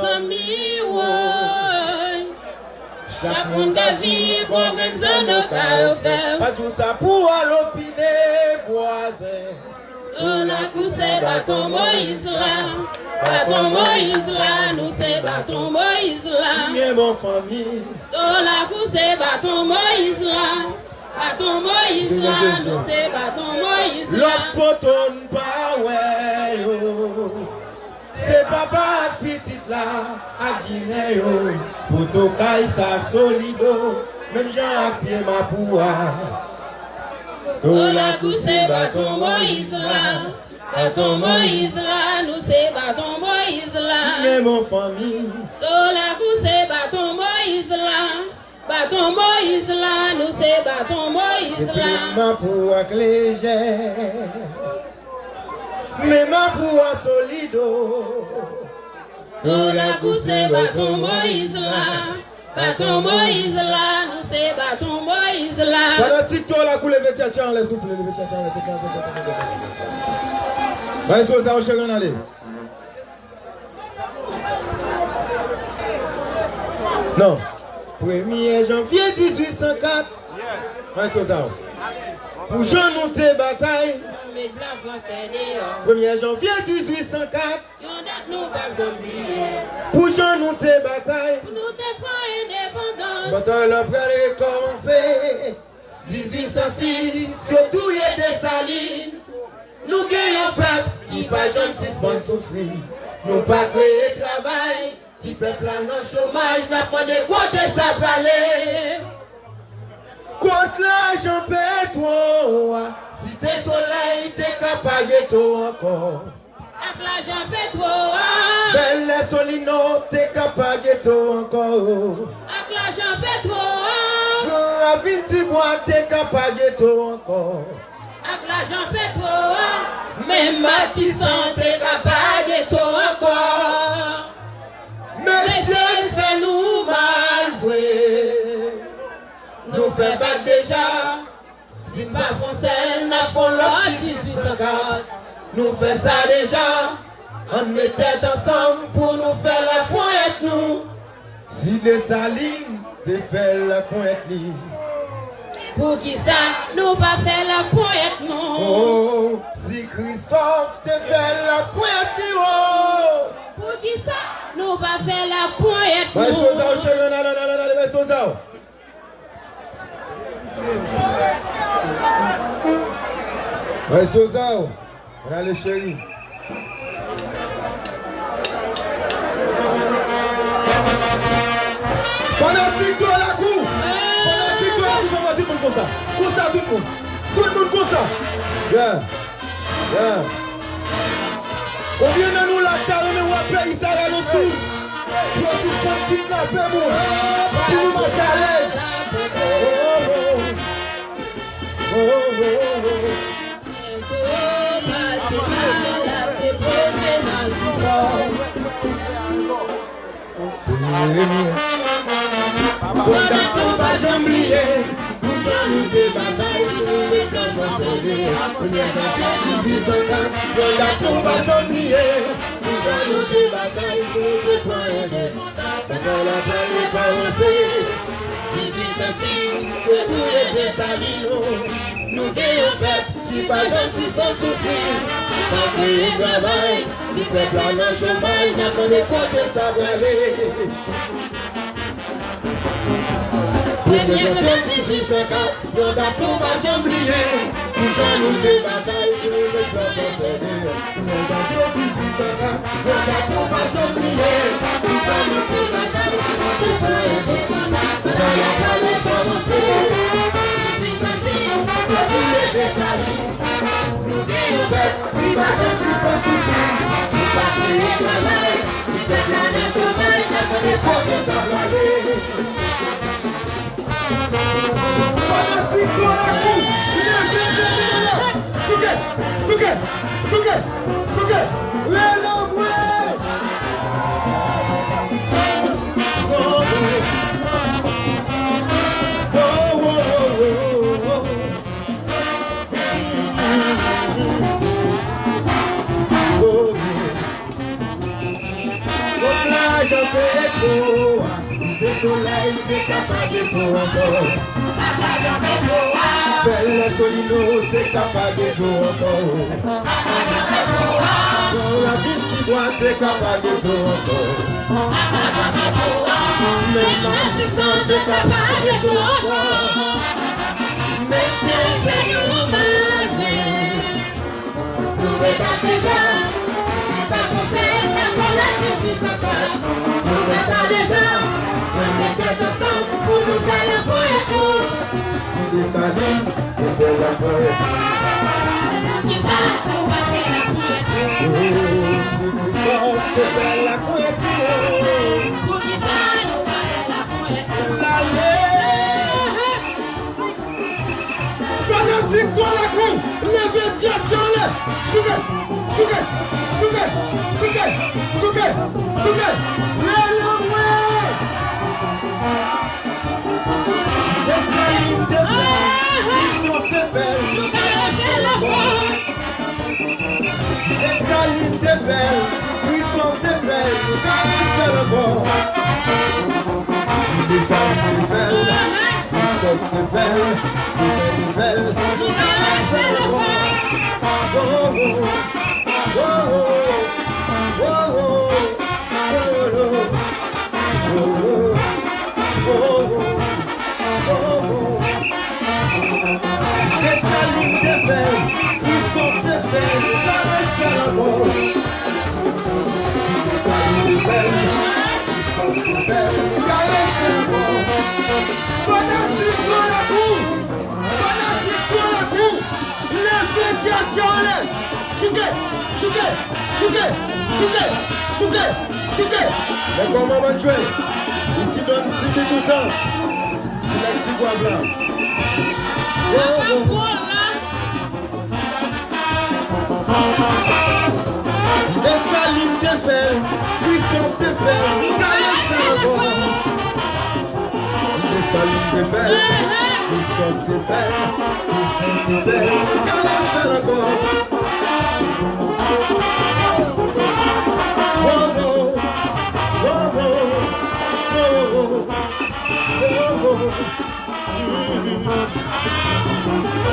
amis, chaque monde a vie, qu'on gagne nos caractères. Pas tout ça pour l'opiner, voisin. On a couché bâton Moïse là, nous c'est bâton Moïse là. Bien mon famille. On a couché bâton Moïse là, nous c'est bâton Moïse là. L'autre poton pas ouais yo. C'est papa petite là, à Guinée yo. Poto caille sa solido, même Jean à pied ma poua. On a couché bâton Moïse là, nous c'est bâton Moïse là. Mais mon famille. On a couché bâton Moïse là, nous c'est bâton Moïse là. Ma poua légère, mais ma poua solido. On a couché bâton Moïse là. Bâton Moïse là, nous c'est bâton Moïse là. Pendant TikTok là, vous levez tchatchan, les souples, levez tchatchan, les tchatchan. Ça, on cherche en aller. Non. 1er janvier 1804. Ça. Pour Jean nous te bataille. 1er janvier 1804. Pour Jean nous te bataille. Bataille après commencer. 1806, surtout il y a des salines. Nous gagnons peuple qui pas jamais suspendre souffrir. Nous pas créer travail. Si peuple a non chômage, n'a pas de côté ça parler. Contre l'argent pétrole, si t'es soleil, t'es capable de tout encore. Avec l'argent pétrole, belle solino, t'es capable de tout encore. avec l'argent pétrole, à 20 mois, t'es capable de tout encore. avec l'argent pétrole, même Matissan, t'es capable de tout encore. Mais Dieu fait nous mal jouer. Nous fait battre déjà. Si pas français, n'a pas l'autre 1840. Nous fait ça déjà. On met tête ensemble pour nous faire la pointe nous. Si des salines, t'es fait la pointe libre. Pour qui ça, nous pas faire la pointe nous. Oh, si Christophe te fait la pointe libre. Pour qui ça, nous pas faire la pointe nous. Vai Souza, o chegando, não, vai Souza. Vai Souza, olha ali, chéri. Fanatique de la cour. Fanatique de la cour, on va dire comme ça. Comme ça, tout le monde. Tout le monde comme ça. Bien. Bien. On vient de nous la terre, mais on va payer ça à nos sous. Je suis tranquille là, fais-moi. Pour ma calèche. On va j'oublier. Nous des batailles, nous des plans procédés. On va t'oublier. Nous des batailles, nous des plans des batailles après les commencer. 1805, c'est tous les salines. Nous gagnons peuple qui pas comme si c'est souffrir. Pas créer travail, si peuple a un chômage, n'a pas de côté ça va aller. Premier que 1850, on a tout pas oublier. Nous nous des batailles, nous les plans procédés. On a tout 1850, on a tout pas oublier. Nous des batailles, nous les plans procédés. On a pas les commencer. 1805, c'est tous les salines. Nous gagnons peuple, qui va dans le système souffrir. Pas créer travail, si peuple a un chômage, n'a pas de côté ça va aller. Le soleil n'est capable de tout encore. Belle Solino, c'est capable de tout encore. La vie qui doit, c'est capable de tout encore. Même l'assistant, c'est capable de tout encore. Mais c'est que nous malgré. Nous est déjà, n'est pas compter, la colère qui s'appelle. Nous est déjà. Pour nous faire la poésie. Si des salines, nous faisons la poésie. Qui va nous faire la poésie. Nous sommes faire la poésie. Pour qui va nous faire la poésie. Fanatique dans la cour, levez direction-là. Sougez, sougez, sougez, sougez, sougez, sougez. Mais comment on va jouer? Ici donne 6 minutes tout le temps. C'est la petite voix blanche. Les salines de fer, puissance de fer, caresse le bord. Les salines de fer, puissance de fer, puissance de fer, caresse le bord.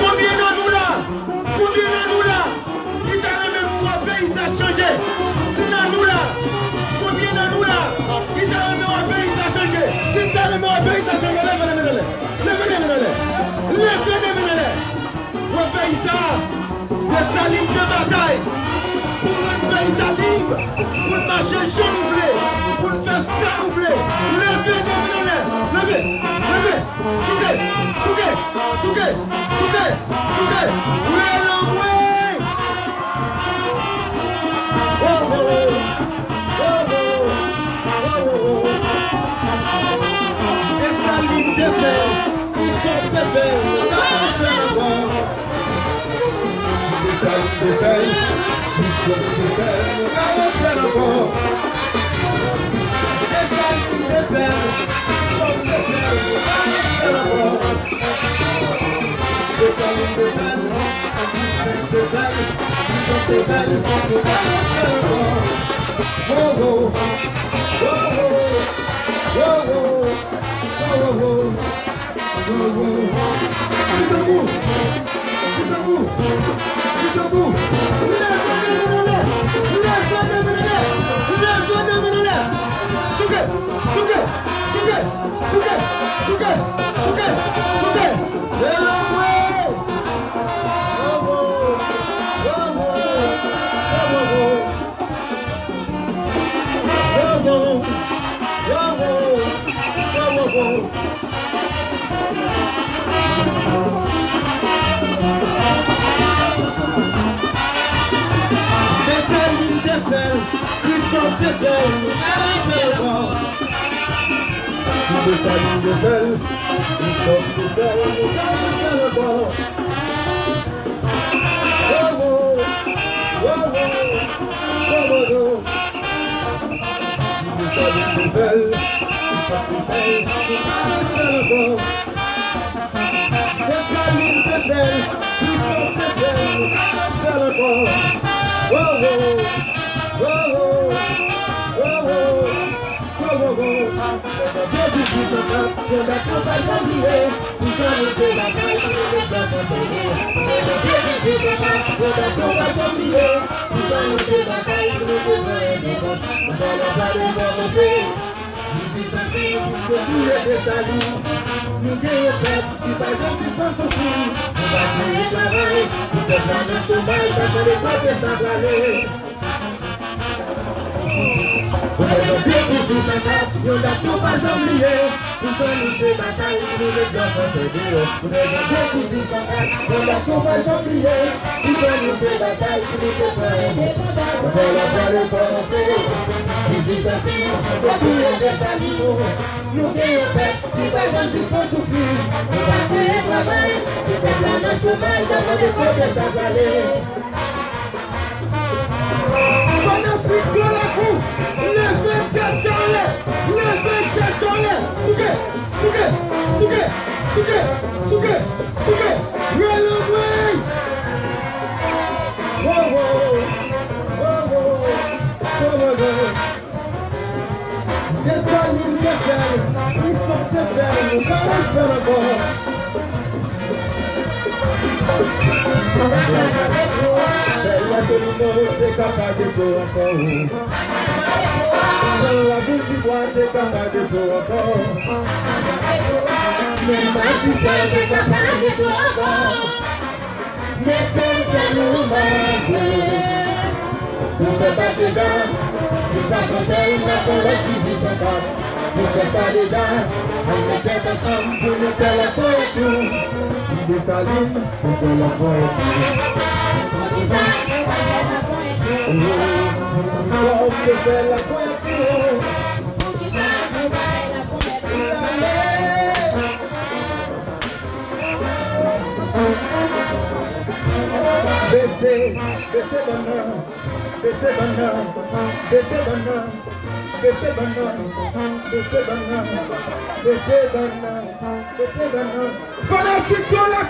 Combien de nous là? Combien de nous là? Qui t'a le même pour un pays, ça a changé. C'est dans nous là. Combien de nous là? Qui t'a le même pays, ça a changé. C'est dans le même pays, ça a changé. Lève-les. Pour pays ça, des salines de bataille. Pour un pays ça libre. Pour marcher jaune blé. Pour faire ça blé. Lève-les. Sougez. Où est l'envoi? Et sa ligne de fer, ils sont de fer, on a fait la voix. Et sa ligne de fer, ils sont de fer, on a fait la voix. Et sa ligne de fer, ils sont de fer, on a fait la voix. Et sa ligne de fer, ils sont de fer, ils sont de fer, on a fait la voix. Christophe de Belle, de salut de Belle, Christophe de Belle, Fanatique de la